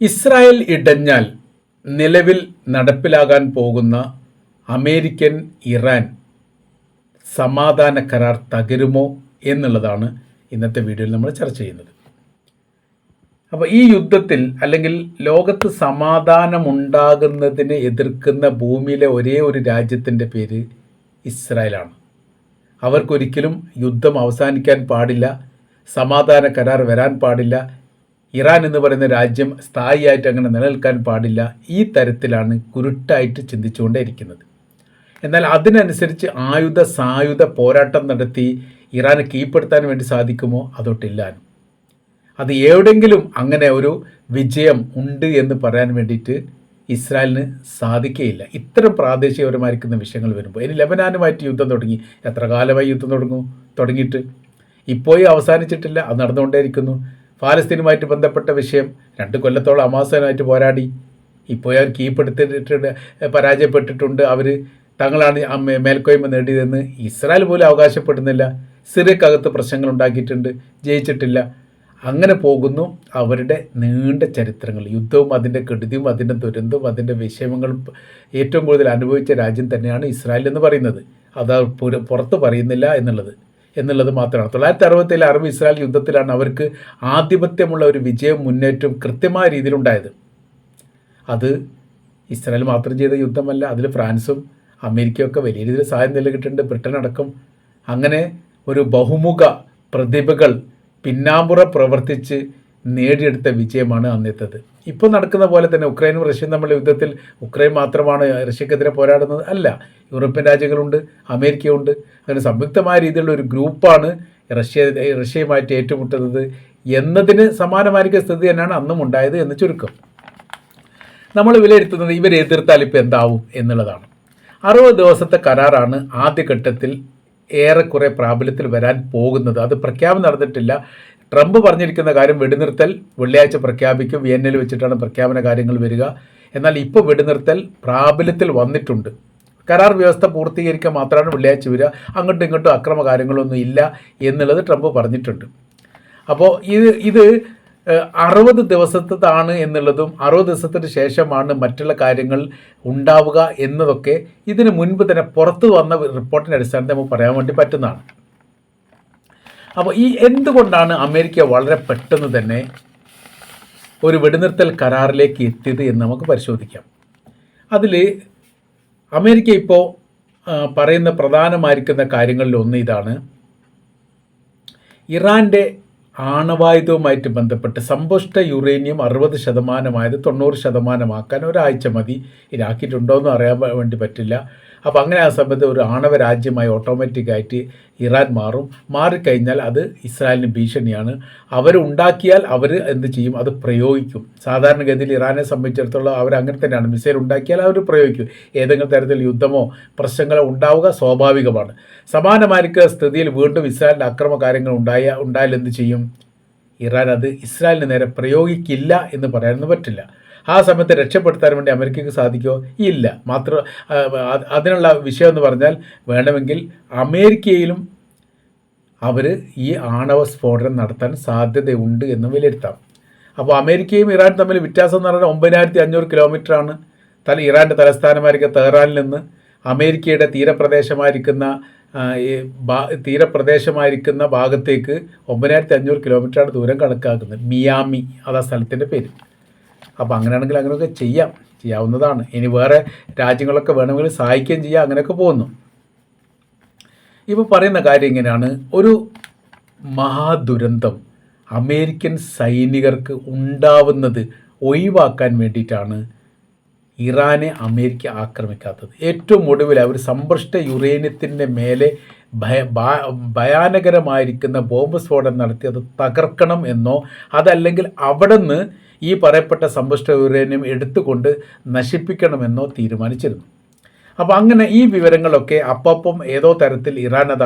Israel ഇടഞ്ഞാൽ നിലവിൽ നടപ്പിലാകാൻ പോകുന്ന American Iran സമാധാന കരാർ തകരുമോ എന്നുള്ളതാണ് ഇന്നത്തെ വീഡിയോയിൽ നമ്മൾ ചർച്ച ചെയ്യുന്നത്. അപ്പോൾ ഈ യുദ്ധത്തിൽ അല്ലെങ്കിൽ ലോകത്ത് സമാധാനമുണ്ടാകുന്നതിനെ എതിർക്കുന്ന ഭൂമിയിലെ ഒരേ ഒരു രാജ്യത്തിൻ്റെ പേര് ഇസ്രായേലാണ്. അവർക്കൊരിക്കലും യുദ്ധം അവസാനിക്കാൻ പാടില്ല, സമാധാന കരാർ വരാൻ പാടില്ല, ഇറാൻ എന്ന് പറയുന്ന രാജ്യം സ്ഥായിയായിട്ട് അങ്ങനെ നിലനിൽക്കാൻ പാടില്ല. ഈ തരത്തിലാണ് കുരുട്ടായിട്ട് ചിന്തിച്ചുകൊണ്ടേയിരിക്കുന്നത്. എന്നാൽ അതിനനുസരിച്ച് സായുധ പോരാട്ടം നടത്തി ഇറാനെ കീഴ്പ്പെടുത്താൻ വേണ്ടി സാധിക്കുമോ? അതൊട്ടില്ലാനും. അത് എവിടെയെങ്കിലും അങ്ങനെ ഒരു വിജയം ഉണ്ട് എന്ന് പറയാൻ വേണ്ടിയിട്ട് ഇസ്രായേലിന് സാധിക്കുകയില്ല. ഇത്തരം പ്രാദേശികപരമായിരിക്കുന്ന വിഷയങ്ങൾ വരുമ്പോൾ ഇനി ലെബനാനുമായിട്ട് യുദ്ധം തുടങ്ങി. എത്ര കാലമായി യുദ്ധം തുടങ്ങിയിട്ട്? ഇപ്പോഴും അവസാനിച്ചിട്ടില്ല, അത് നടന്നുകൊണ്ടേയിരിക്കുന്നു. ഫലസ്തീനുമായിട്ട് ബന്ധപ്പെട്ട വിഷയം 2 കൊല്ലത്തോളം ഹമാസുമായിട്ട് പോരാടി. ഇപ്പോൾ അവർ കീഴ്പ്പെടുത്തിയിട്ടുണ്ട്, പരാജയപ്പെട്ടിട്ടുണ്ട്. അവർ തങ്ങളാണ് മേൽക്കോയ്മ നേടിയതെന്ന് ഇസ്രായേൽ പോലും അവകാശപ്പെടുന്നില്ല. സിറിയക്കകത്ത് പ്രശ്നങ്ങൾ ഉണ്ടാക്കിയിട്ടുണ്ട്, ജയിച്ചിട്ടില്ല. അങ്ങനെ പോകുന്നു അവരുടെ നീണ്ട ചരിത്രങ്ങൾ. യുദ്ധവും അതിൻ്റെ കെടുതിയും അതിൻ്റെ ദുരന്തവും അതിൻ്റെ വിഷയങ്ങളും ഏറ്റവും കൂടുതൽ അനുഭവിച്ച രാജ്യം തന്നെയാണ് ഇസ്രായേൽ എന്ന് പറയുന്നത്. അത് പുറത്ത് പറയുന്നില്ല എന്നുള്ളത് മാത്രമാണ്. 1967 അറബ് ഇസ്രായേൽ യുദ്ധത്തിലാണ് അവർക്ക് ആധിപത്യമുള്ള ഒരു വിജയം മുന്നേറ്റവും കൃത്യമായ രീതിയിലുണ്ടായത്. അത് ഇസ്രായേൽ മാത്രം ചെയ്ത യുദ്ധമല്ല, അതിൽ ഫ്രാൻസും അമേരിക്കയൊക്കെ വലിയ രീതിയിൽ സഹായം നൽകിയിട്ടുണ്ട്, ബ്രിട്ടൻ അടക്കം. അങ്ങനെ ഒരു ബഹുമുഖ പ്രതിഭകൾ പിന്നാമ്പുറം പ്രവർത്തിച്ച് നേടിയെടുത്ത വിജയമാണ് അന്നത്തേത്. ഇപ്പോൾ നടക്കുന്ന പോലെ തന്നെ ഉക്രൈനും റഷ്യയും തമ്മിലുള്ള യുദ്ധത്തിൽ ഉക്രൈൻ മാത്രമാണ് റഷ്യക്കെതിരെ പോരാടുന്നത്? അല്ല, യൂറോപ്യൻ രാജ്യങ്ങളുണ്ട്, അമേരിക്കയുണ്ട്. അങ്ങനെ സംയുക്തമായ രീതിയിലുള്ള ഒരു ഗ്രൂപ്പാണ് റഷ്യയുമായിട്ട് ഏറ്റുമുട്ടുന്നത് എന്നതിന് സമാനമായിരിക്കുന്ന സ്ഥിതി തന്നെയാണ് അന്നും ഉണ്ടായത് എന്ന് ചുരുക്കം. നമ്മൾ വിലയിരുത്തുന്നത് ഇവരെ എതിർത്താൽ ഇപ്പോൾ എന്താവും എന്നുള്ളതാണ്. 60 ദിവസത്തെ കരാറാണ് ആദ്യഘട്ടത്തിൽ ഏറെക്കുറെ പ്രാബല്യത്തിൽ വരാൻ പോകുന്നത്. അത് പ്രഖ്യാപനം നടന്നിട്ടില്ല. ട്രംപ് പറഞ്ഞിരിക്കുന്ന കാര്യം വെടിനിർത്തൽ വെള്ളിയാഴ്ച പ്രഖ്യാപിക്കും, വിയന്നയിൽ വെച്ചിട്ടാണ് പ്രഖ്യാപന കാര്യങ്ങൾ വരിക. എന്നാൽ ഇപ്പോൾ വെടിനിർത്തൽ പ്രാബല്യത്തിൽ വന്നിട്ടുണ്ട്. കരാർ വ്യവസ്ഥ പൂർത്തീകരിക്കാൻ മാത്രമാണ് വെള്ളിയാഴ്ച വരിക. അങ്ങോട്ടും ഇങ്ങോട്ടും അക്രമ കാര്യങ്ങളൊന്നും ഇല്ല എന്നുള്ളത് ട്രംപ് പറഞ്ഞിട്ടുണ്ട്. അപ്പോൾ ഇത് 60 ദിവസത്തേതാണ് എന്നുള്ളതും 60 ദിവസത്തിന് ശേഷമാണ് മറ്റുള്ള കാര്യങ്ങൾ ഉണ്ടാവുക എന്നതൊക്കെ ഇതിന് മുൻപ് തന്നെ പുറത്തു വന്ന റിപ്പോർട്ടിൻ്റെ അടിസ്ഥാനത്തിൽ നമുക്ക് പറയാൻ വേണ്ടി പറ്റുന്നതാണ്. അപ്പോൾ എന്തുകൊണ്ടാണ് അമേരിക്ക വളരെ പെട്ടെന്ന് തന്നെ ഒരു വെടിനിർത്തൽ കരാറിലേക്ക് എത്തിയത് എന്ന് നമുക്ക് പരിശോധിക്കാം. അതിൽ അമേരിക്ക ഇപ്പോൾ പറയുന്ന പ്രധാനമായിരിക്കുന്ന കാര്യങ്ങളിലൊന്ന് ഇതാണ്: ഇറാൻ്റെ ആണവായുധവുമായിട്ട് ബന്ധപ്പെട്ട് സമ്പുഷ്ട യുറേനിയം 60% 90% ഒരാഴ്ച മതി. ഇതാക്കിയിട്ടുണ്ടോ എന്ന് അറിയാൻ വേണ്ടി പറ്റില്ല. അപ്പോൾ അങ്ങനെ ആ സമയത്ത് ഒരു ആണവ രാജ്യമായി ഓട്ടോമാറ്റിക്കായിട്ട് ഇറാൻ മാറിക്കഴിഞ്ഞാൽ അത് ഇസ്രായേലിന് ഭീഷണിയാണ്. അവരുണ്ടാക്കിയാൽ അവർ എന്ത് ചെയ്യും? അത് പ്രയോഗിക്കും. സാധാരണഗതിയിൽ ഇറാനെ സംബന്ധിച്ചിടത്തോളം അവർ അങ്ങനെ തന്നെയാണ്. മിസൈൽ ഉണ്ടാക്കിയാൽ അവർ പ്രയോഗിക്കും. ഏതെങ്കിലും തരത്തിൽ യുദ്ധമോ പ്രശ്നങ്ങളോ ഉണ്ടാവുക സ്വാഭാവികമാണ്. സമാനമായിരിക്കുന്ന സ്ഥിതിയിൽ വീണ്ടും ഇസ്രായേലിൻ്റെ അക്രമ കാര്യങ്ങൾ ഉണ്ടായാൽ എന്ത് ചെയ്യും? ഇറാൻ അത് ഇസ്രായേലിന് നേരെ പ്രയോഗിക്കില്ല എന്ന് പറയാനൊന്നും പറ്റില്ല. ആ സമയത്ത് രക്ഷപ്പെടുത്താൻ വേണ്ടി അമേരിക്കയ്ക്ക് സാധിക്കുമോ? ഇല്ല. അതിനുള്ള വിഷയം എന്ന് പറഞ്ഞാൽ വേണമെങ്കിൽ അമേരിക്കയിലും അവർ ഈ ആണവ സ്ഫോടനം നടത്താൻ സാധ്യതയുണ്ട് എന്ന് വിലയിരുത്താം. അപ്പോൾ അമേരിക്കയും ഇറാൻ തമ്മിൽ വ്യത്യാസം എന്ന് പറഞ്ഞാൽ 9500 കിലോമീറ്ററാണ്. ഇറാൻ്റെ തലസ്ഥാനമായിരിക്കുന്ന തെഹ്റാനിൽ നിന്ന് അമേരിക്കയുടെ തീരപ്രദേശമായിരിക്കുന്ന ഭാഗത്തേക്ക് 9500 കിലോമീറ്ററാണ് ദൂരം കണക്കാക്കുന്നത്. മിയാമി അതാ സ്ഥലത്തിൻ്റെ പേര്. അപ്പോൾ അങ്ങനെയാണെങ്കിൽ അങ്ങനെയൊക്കെ ചെയ്യാവുന്നതാണ്. ഇനി വേറെ രാജ്യങ്ങളൊക്കെ വേണമെങ്കിൽ സഹായിക്കുകയും ചെയ്യാം. അങ്ങനെയൊക്കെ പോകുന്നു. ഇപ്പോൾ പറയുന്ന കാര്യം ഇങ്ങനെയാണ്: ഒരു മഹാദുരന്തം അമേരിക്കൻ സൈനികർക്ക് ഉണ്ടാവുന്നത് ഒഴിവാക്കാൻ വേണ്ടിയിട്ടാണ് ഇറാനെ അമേരിക്ക ആക്രമിക്കാത്തത്. ഏറ്റവും ഒടുവിൽ അവർ സമ്പുഷ്ട യുറേനിയത്തിൻ്റെ മേലെ ഭയാനകരമായിരിക്കുന്ന ബോംബ് സ്ഫോടനം നടത്തി അത് തകർക്കണം എന്നോ അതല്ലെങ്കിൽ അവിടെ നിന്ന് ഈ പറയപ്പെട്ട സമ്പുഷ്ട യുറേനിയം എടുത്തുകൊണ്ട് നശിപ്പിക്കണമെന്നോ തീരുമാനിച്ചിരുന്നു. അപ്പോൾ അങ്ങനെ ഈ വിവരങ്ങളൊക്കെ അപ്പം ഏതോ തരത്തിൽ ഇറാൻ അത്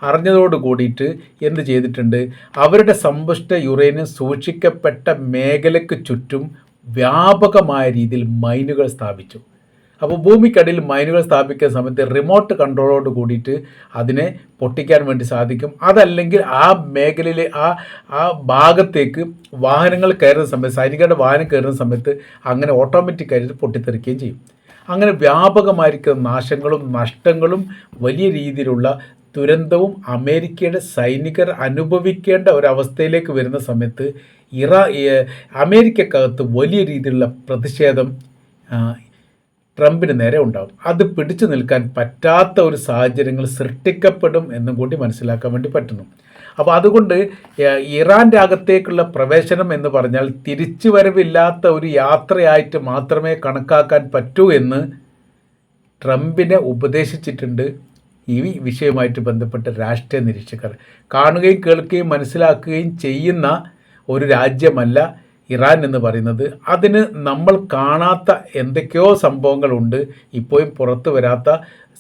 അറിഞ്ഞതോട് കൂടിയിട്ട് എന്ത് ചെയ്തിട്ടുണ്ട്? അവരുടെ സമ്പുഷ്ട യുറേനിയം സൂക്ഷിക്കപ്പെട്ട മേഖലയ്ക്ക് ചുറ്റും വ്യാപകമായ രീതിയിൽ മൈനുകൾ സ്ഥാപിച്ചു. അപ്പോൾ ഭൂമിക്കടിയിൽ മൈനുകൾ സ്ഥാപിക്കുന്ന സമയത്ത് റിമോട്ട് കൺട്രോളോട് കൂടിയിട്ട് അതിനെ പൊട്ടിക്കാൻ വേണ്ടി സാധിക്കും. അതല്ലെങ്കിൽ ആ മേഖലയിലെ ആ ഭാഗത്തേക്ക് വാഹനങ്ങൾ കയറുന്ന സമയത്ത്, സൈനികരുടെ വാഹനം കയറുന്ന സമയത്ത് അങ്ങനെ ഓട്ടോമാറ്റിക്കായിട്ട് പൊട്ടിത്തെറിക്കുകയും ചെയ്യും. അങ്ങനെ വ്യാപകമായിരിക്കുന്ന നാശങ്ങളും നഷ്ടങ്ങളും വലിയ രീതിയിലുള്ള ദുരന്തവും അമേരിക്കയുടെ സൈനികർ അനുഭവിക്കേണ്ട ഒരവസ്ഥയിലേക്ക് വരുന്ന സമയത്ത് അമേരിക്കക്കകത്ത് വലിയ രീതിയിലുള്ള പ്രതിഷേധം ട്രംപിന് നേരെ ഉണ്ടാകും. അത് പിടിച്ചു നിൽക്കാൻ പറ്റാത്ത ഒരു സാഹചര്യങ്ങൾ സൃഷ്ടിക്കപ്പെടും എന്നും കൂടി മനസ്സിലാക്കാൻ വേണ്ടി പറ്റുന്നു. അപ്പോൾ അതുകൊണ്ട് ഇറാൻ്റെ അകത്തേക്കുള്ള പ്രവേശനം എന്ന് പറഞ്ഞാൽ തിരിച്ചു വരവില്ലാത്ത ഒരു യാത്രയായിട്ട് മാത്രമേ കണക്കാക്കാൻ പറ്റൂ എന്ന് ട്രംപിനെ ഉപദേശിച്ചിട്ടുണ്ട് ഈ വിഷയവുമായിട്ട് ബന്ധപ്പെട്ട് രാഷ്ട്രീയ നിരീക്ഷകർ. കാണുകയും കേൾക്കുകയും മനസ്സിലാക്കുകയും ചെയ്യുന്ന ഒരു രാജ്യമല്ല ഇറാൻ എന്ന് പറയുന്നത്. അതിന് നമ്മൾ കാണാത്ത എന്തൊക്കെയോ സംഭവങ്ങളുണ്ട്, ഇപ്പോഴും പുറത്തു വരാത്ത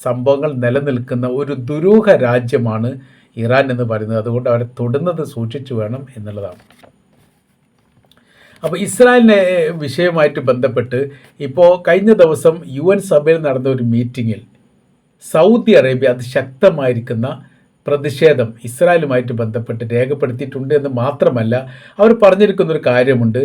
സംഭവങ്ങൾ നിലനിൽക്കുന്ന ഒരു ദുരൂഹ രാജ്യമാണ് ഇറാൻ എന്ന് പറയുന്നത്. അതുകൊണ്ട് അവരെ തൊടുന്നത് സൂക്ഷിച്ചു വേണം എന്നുള്ളതാണ്. അപ്പോൾ ഇസ്രായേലിനെ വിഷയവുമായിട്ട് ബന്ധപ്പെട്ട് ഇപ്പോൾ കഴിഞ്ഞ ദിവസം UN സഭയിൽ നടന്ന ഒരു മീറ്റിങ്ങിൽ സൗദി അറേബ്യ അതിശക്തമായിരിക്കുന്ന പ്രതിഷേധം ഇസ്രായേലുമായിട്ട് ബന്ധപ്പെട്ട് രേഖപ്പെടുത്തിയിട്ടുണ്ട് എന്ന് മാത്രമല്ല, അവർ പറഞ്ഞിരിക്കുന്നൊരു കാര്യമുണ്ട്.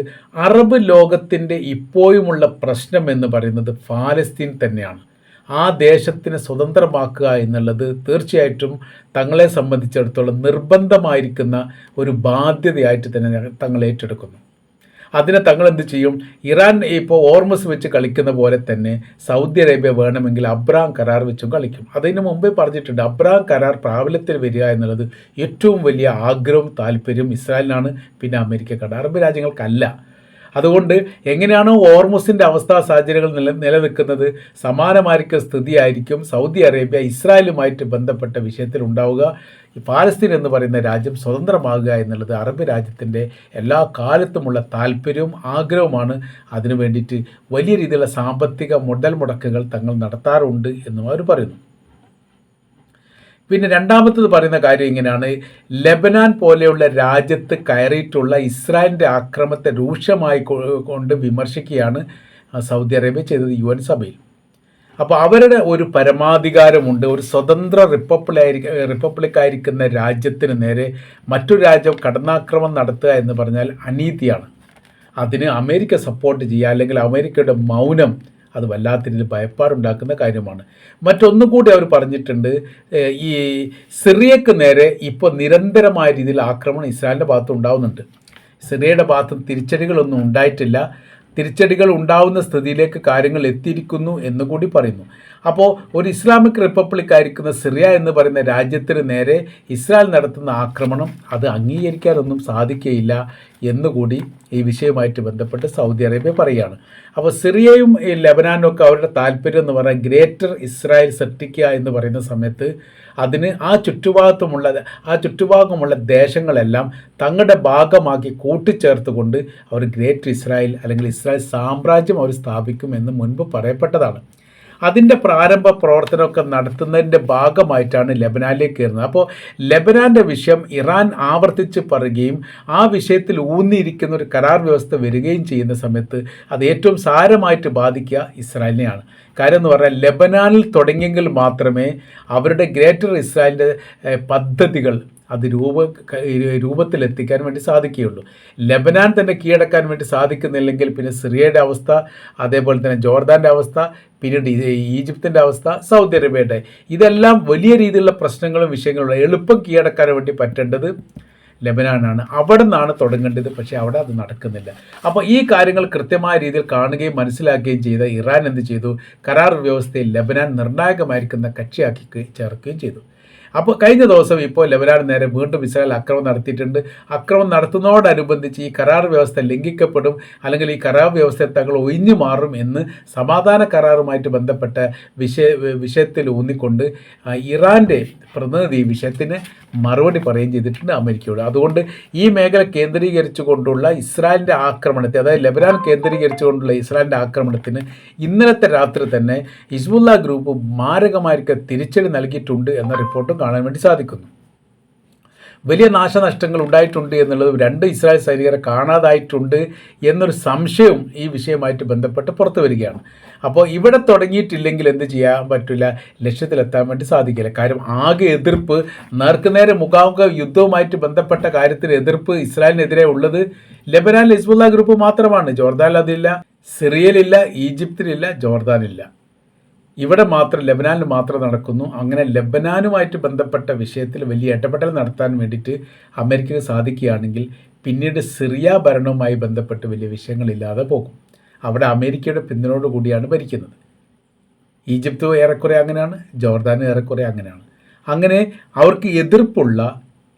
അറബ് ലോകത്തിൻ്റെ ഇപ്പോഴുമുള്ള പ്രശ്നം എന്ന് പറയുന്നത് ഫലസ്തീൻ തന്നെയാണ്. ആ ദേശത്തിനെ സ്വതന്ത്രമാക്കുക എന്നുള്ളത് തീർച്ചയായിട്ടും തങ്ങളെ സംബന്ധിച്ചിടത്തോളം നിർബന്ധമായിരിക്കുന്ന ഒരു ബാധ്യതയായിട്ട് തന്നെ തങ്ങൾ ഏറ്റെടുക്കുന്നു. അതിനെ തങ്ങൾ എന്ത് ചെയ്യും? ഇറാൻ ഇപ്പോൾ ഓർമസ് വെച്ച് കളിക്കുന്ന പോലെ തന്നെ സൗദി അറേബ്യ വേണമെങ്കിൽ അബ്രഹാം കരാർ വെച്ചും കളിക്കും. അതിന് മുമ്പേ പറഞ്ഞിട്ടുണ്ട്, അബ്രഹാം കരാർ പ്രാബല്യത്തിൽ വരിക എന്നുള്ളത് ഏറ്റവും വലിയ ആഗ്രഹവും താല്പര്യവും ഇസ്രായേലിനാണ്, പിന്നെ അമേരിക്കക്കാണ്, അറബ് രാജ്യങ്ങൾക്കല്ല. അതുകൊണ്ട് എങ്ങനെയാണോ ഓർമസിൻ്റെ അവസ്ഥാ സാഹചര്യങ്ങൾ നിലനിൽക്കുന്നത്, സമാനമായിരിക്കുന്ന സ്ഥിതിയായിരിക്കും സൗദി അറേബ്യ ഇസ്രായേലുമായിട്ട് ബന്ധപ്പെട്ട വിഷയത്തിൽ ഉണ്ടാവുക. ഈ പാലസ്തീൻ എന്ന് പറയുന്ന രാജ്യം സ്വതന്ത്രമാകുക എന്നുള്ളത് അറബ് രാജ്യത്തിൻ്റെ എല്ലാ കാലത്തുമുള്ള താല്പര്യവും ആഗ്രഹവുമാണ്. അതിനു വേണ്ടിയിട്ട് വലിയ രീതിയിലുള്ള സാമ്പത്തിക മുതൽമുടക്കുകൾ തങ്ങൾ നടത്താറുണ്ട് എന്നും അവർ പറയുന്നു. പിന്നെ രണ്ടാമത്തത് പറയുന്ന കാര്യം ഇങ്ങനെയാണ്, ലെബനാൻ പോലെയുള്ള രാജ്യത്ത് കയറിയിട്ടുള്ള ഇസ്രായേലിൻ്റെ ആക്രമണത്തെ രൂക്ഷമായി കൊണ്ട് വിമർശിക്കുകയാണ് സൗദി അറേബ്യ ചെയ്തത് UN സഭയിൽ. അപ്പോൾ അവരുടെ ഒരു പരമാധികാരമുണ്ട്. ഒരു സ്വതന്ത്ര റിപ്പബ്ലിക്കായിരിക്കുന്ന രാജ്യത്തിന് നേരെ മറ്റൊരു രാജ്യം കടന്നാക്രമണം നടത്തുക എന്ന് പറഞ്ഞാൽ അനീതിയാണ്. അതിന് അമേരിക്ക സപ്പോർട്ട് ചെയ്യുക, അല്ലെങ്കിൽ അമേരിക്കയുടെ മൗനം അത് വല്ലാത്ത രീതിയിൽ ഭയപ്പാടുണ്ടാക്കുന്ന കാര്യമാണ്. മറ്റൊന്നും കൂടി അവർ പറഞ്ഞിട്ടുണ്ട്, ഈ സിറിയക്ക് നേരെ ഇപ്പോൾ നിരന്തരമായ രീതിയിൽ ആക്രമണം ഇസ്രായേലിൻ്റെ ഭാഗത്ത് ഉണ്ടാവുന്നുണ്ട്. സിറിയയുടെ ഭാഗത്ത് തിരിച്ചടികളൊന്നും ഉണ്ടായിട്ടില്ല. തിരിച്ചടികൾ ഉണ്ടാവുന്ന സ്ഥിതിയിലേക്ക് കാര്യങ്ങൾ എത്തിയിരിക്കുന്നു എന്നുകൂടി പറയുന്നു. അപ്പോൾ ഒരു ഇസ്ലാമിക് റിപ്പബ്ലിക് ആയിരിക്കുന്ന സിറിയ എന്ന് പറയുന്ന രാജ്യത്തിന് നേരെ ഇസ്രായേൽ നടത്തുന്ന ആക്രമണം അത് അംഗീകരിക്കാനൊന്നും സാധിക്കുകയില്ല എന്നുകൂടി ഈ വിഷയവുമായിട്ട് ബന്ധപ്പെട്ട് സൗദി അറേബ്യ പറയുകയാണ്. അപ്പോൾ സിറിയയും ഈ ലെബനാനും ഒക്കെ അവരുടെ താല്പര്യം എന്ന് പറഞ്ഞാൽ ഗ്രേറ്റർ ഇസ്രായേൽ സൃഷ്ടിക്കുക എന്ന് പറയുന്ന സമയത്ത് അതിന് ആ ചുറ്റുഭാഗമുള്ള ദേശങ്ങളെല്ലാം തങ്ങളുടെ ഭാഗമാക്കി കൂട്ടിച്ചേർത്തുകൊണ്ട് അവർ ഗ്രേറ്റർ ഇസ്രായേൽ അല്ലെങ്കിൽ ഇസ്രായേൽ സാമ്രാജ്യം അവർ സ്ഥാപിക്കും എന്ന് മുൻപ് പറയപ്പെട്ടതാണ്. അതിൻ്റെ പ്രാരംഭ പ്രവർത്തനമൊക്കെ നടത്തുന്നതിൻ്റെ ഭാഗമായിട്ടാണ് ലെബനാനിലേക്ക് കയറുന്നത്. അപ്പോൾ ലെബനാൻ്റെ വിഷയം ഇറാൻ ആവർത്തിച്ച് പറയുകയും ആ വിഷയത്തിൽ ഊന്നിയിരിക്കുന്ന ഒരു കരാർ വ്യവസ്ഥ വരികയും ചെയ്യുന്ന സമയത്ത് അത് ഏറ്റവും സാരമായിട്ട് ബാധിക്കുക ഇസ്രായേലിനെയാണ്. കാര്യം എന്ന് പറഞ്ഞാൽ ലെബനാനിൽ തുടങ്ങിയെങ്കിൽ മാത്രമേ അവരുടെ ഗ്രേറ്റർ ഇസ്രായേലിൻ്റെ പദ്ധതികൾ അത് രൂപത്തിലെത്തിക്കാൻ വേണ്ടി സാധിക്കുകയുള്ളൂ. ലെബനാൻ തന്നെ കീഴടക്കാൻ വേണ്ടി സാധിക്കുന്നില്ലെങ്കിൽ പിന്നെ സിറിയയുടെ അവസ്ഥ, അതേപോലെ തന്നെ ജോർദാൻ്റെ അവസ്ഥ, പിന്നീട് ഈജിപ്തിൻ്റെ അവസ്ഥ, സൗദി അറേബ്യയുടെ, ഇതെല്ലാം വലിയ രീതിയിലുള്ള പ്രശ്നങ്ങളും വിഷയങ്ങളും എളുപ്പം കീഴടക്കാൻ വേണ്ടി പറ്റേണ്ടത് ലെബനാനാണ്. അവിടെ നിന്നാണ് തുടങ്ങേണ്ടത്. പക്ഷേ അവിടെ അത് നടക്കുന്നില്ല. അപ്പോൾ ഈ കാര്യങ്ങൾ കൃത്യമായ രീതിയിൽ കാണുകയും മനസ്സിലാക്കുകയും ചെയ്ത ഇറാൻ എന്ത് ചെയ്തു? കരാർ വ്യവസ്ഥയിൽ ലെബനാൻ നിർണായകമായിരിക്കുന്ന കക്ഷിയാക്കി ചേർക്കുകയും ചെയ്തു. അപ്പോൾ കഴിഞ്ഞ ദിവസം ഇപ്പോൾ ലെബനാൻ നേരെ വീണ്ടും ഇസ്രായേൽ ആക്രമണം നടത്തിയിട്ടുണ്ട്. ആക്രമണം നടത്തുന്നതോടനുബന്ധിച്ച് ഈ കരാർ വ്യവസ്ഥ ലംഘിക്കപ്പെടും, അല്ലെങ്കിൽ ഈ കരാർ വ്യവസ്ഥ തങ്ങൾ ഒഴിഞ്ഞു മാറും എന്ന് സമാധാന കരാറുമായിട്ട് ബന്ധപ്പെട്ട വിഷയത്തിൽ ഊന്നിക്കൊണ്ട് ഇറാൻ്റെ പ്രതിനിധി ഈ വിഷയത്തിന് മറുപടി പറയുകയും ചെയ്തിട്ടുണ്ട് അമേരിക്കയോട്. അതുകൊണ്ട് ഈ മേഖല കേന്ദ്രീകരിച്ചുകൊണ്ടുള്ള ഇസ്രായേലിൻ്റെ ആക്രമണത്തെ, അതായത് ലെബനാൻ കേന്ദ്രീകരിച്ചുകൊണ്ടുള്ള ഇസ്രായേലിൻ്റെ ആക്രമണത്തിന് ഇന്നലത്തെ രാത്രി തന്നെ ഹിസ്ബുള്ള ഗ്രൂപ്പ് മാരകമായിരിക്കും തിരിച്ചടി നൽകിയിട്ടുണ്ട് എന്ന റിപ്പോർട്ടും കാണാൻ വേണ്ടി സാധിക്കുന്നു. വലിയ നാശനഷ്ടങ്ങൾ ഉണ്ടായിട്ടുണ്ട് എന്നുള്ളത് 2 ഇസ്രായേൽ സൈനികരെ കാണാതായിട്ടുണ്ട് എന്നൊരു സംശയവും ഈ വിഷയമായിട്ട് ബന്ധപ്പെട്ട് പുറത്തു വരികയാണ്. അപ്പോൾ ഇവിടെ തുടങ്ങിയിട്ടില്ലെങ്കിൽ എന്ത് ചെയ്യാൻ പറ്റില്ല, ലക്ഷ്യത്തിലെത്താൻ വേണ്ടി സാധിക്കില്ല. കാര്യം ആകെ എതിർപ്പ്, നേർക്കുനേരെ മുഖാമുഖ യുദ്ധവുമായിട്ട് ബന്ധപ്പെട്ട കാര്യത്തിൽ എതിർപ്പ് ഇസ്രായേലിനെതിരെ ഉള്ളത് ലെബനാനിൽ ഹിസ്ബുള്ള ഗ്രൂപ്പ് മാത്രമാണ്. ജോർദാനിൽ അതില്ല, സിറിയയിലില്ല, ഈജിപ്തിലില്ല, ജോർദാനില്ല. ഇവിടെ മാത്രം, ലെബനാനിൽ മാത്രം നടക്കുന്നു. അങ്ങനെ ലെബനാനുമായിട്ട് ബന്ധപ്പെട്ട വിഷയത്തിൽ വലിയ ഇടപെടൽ നടത്താൻ വേണ്ടിയിട്ട് അമേരിക്കയ്ക്ക് സാധിക്കുകയാണെങ്കിൽ പിന്നീട് സിറിയ ഭരണവുമായി ബന്ധപ്പെട്ട് വലിയ വിഷയങ്ങളില്ലാതെ പോകും. അവിടെ അമേരിക്കയുടെ പിന്തുണയോട് കൂടിയാണ് ഭരിക്കുന്നത്. ഈജിപ്ത് ഏറെക്കുറെ അങ്ങനെയാണ്, ജോർദാനും ഏറെക്കുറെ അങ്ങനെയാണ്. അങ്ങനെ അവർക്ക് എതിർപ്പുള്ള,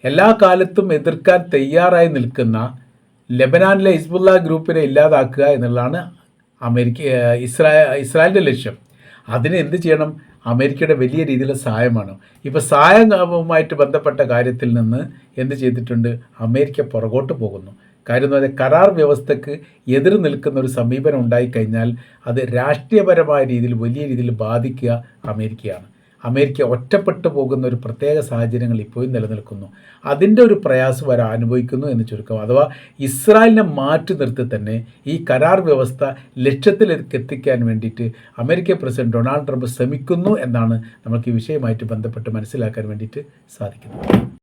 എല്ലാ കാലത്തും എതിർക്കാൻ തയ്യാറായി നിൽക്കുന്ന ലെബനാനിലെ ഹിസ്ബുള്ള ഗ്രൂപ്പിനെ ഇല്ലാതാക്കുക എന്നുള്ളതാണ് ഇസ്രായേലിൻ്റെ ലക്ഷ്യം. അതിന് എന്ത് ചെയ്യണം? അമേരിക്കയുടെ വലിയ രീതിയിലുള്ള സഹായമാണ്. ഇപ്പോൾ സഹായവുമായിട്ട് ബന്ധപ്പെട്ട കാര്യത്തിൽ നിന്ന് എന്ത് ചെയ്തിട്ടുണ്ട്? അമേരിക്ക പുറകോട്ട് പോകുന്നു. കാര്യം എന്ന് പറഞ്ഞാൽ കരാർ വ്യവസ്ഥയ്ക്ക് എതിർ നിൽക്കുന്ന ഒരു സമീപനം ഉണ്ടായിക്കഴിഞ്ഞാൽ അത് രാഷ്ട്രീയപരമായ രീതിയിൽ വലിയ രീതിയിൽ ബാധിക്കുക അമേരിക്കയാണ്. അമേരിക്ക ഒറ്റപ്പെട്ടു പോകുന്ന ഒരു പ്രത്യേക സാഹചര്യങ്ങൾ ഇപ്പോഴും നിലനിൽക്കുന്നു. അതിൻ്റെ ഒരു പ്രയാസം വരെ അനുഭവിക്കുന്നു എന്ന് ചുരുക്കം. അഥവാ ഇസ്രായേലിനെ മാറ്റി നിർത്തി തന്നെ ഈ കരാർ വ്യവസ്ഥ ലക്ഷ്യത്തിലേക്ക് എത്തിക്കാൻ വേണ്ടിയിട്ട് അമേരിക്കൻ പ്രസിഡന്റ് ഡൊണാൾഡ് ട്രംപ് ശ്രമിക്കുന്നു എന്നാണ് നമുക്ക് ഈ വിഷയമായിട്ട് ബന്ധപ്പെട്ട് മനസ്സിലാക്കാൻ വേണ്ടിയിട്ട് സാധിക്കുന്നത്.